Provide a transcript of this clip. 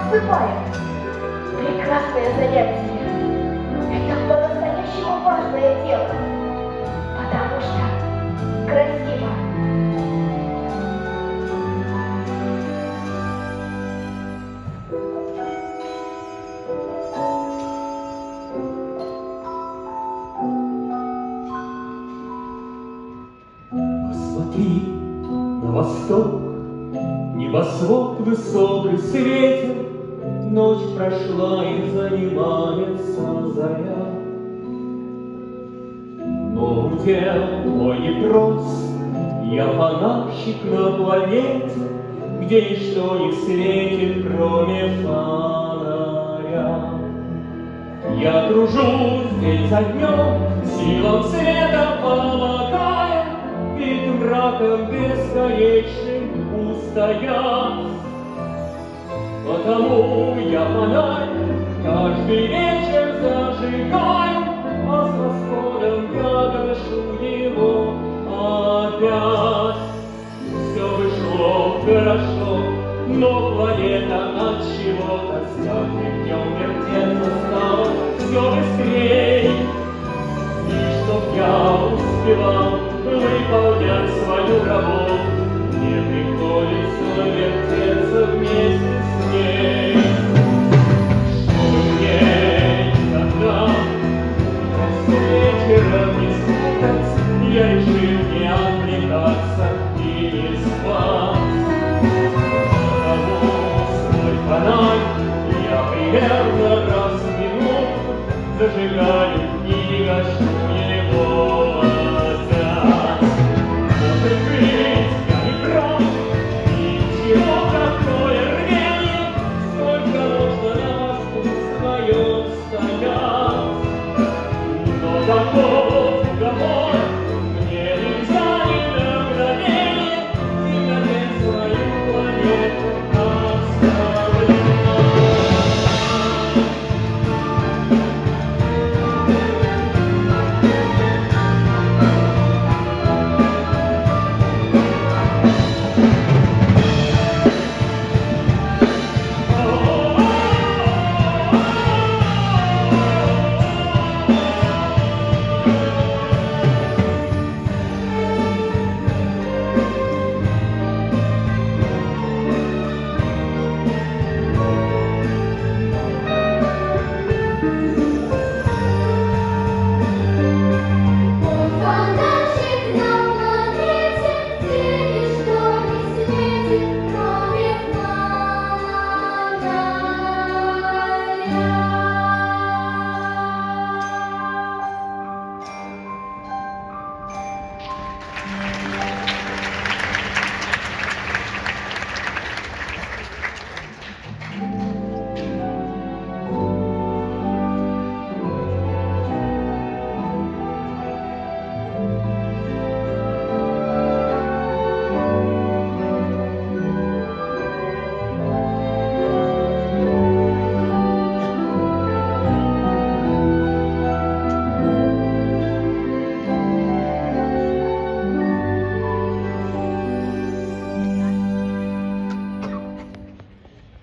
засыпаем. Прекрасное занятие. Это по-настоящему важное дело, потому что красиво. Посмотри на восток, небосвод высокий светит, ночь прошла и занимается заря. Но удел мой непрост, я фонарщик на планете, где ничто не светит, кроме фонаря. Я тружусь день за днем, силам света помогая, перед мраком бесконечным устоять. Потому я фонарь каждый вечер зажигаю, а с восходом я гашу его опять. Все вышло хорошо, но планета от чего-то с каждым днем вертеться стала все быстрей. И чтоб я успевал выполнять свою работу, мне приходится вертеться вместе с ней. Чтобы мне никогда с вечером не спать, я решил не отвлекаться и не спать. Потому свой фонарь я примерно раз в минуту зажигаю и гашу его опять. Может быть, я не прав, ничего такое рвение, сколько можно на мосту своем стоять. Но таков уговор, мне нельзя ни на мгновение тяготеть свою планету оставлять. Thank you.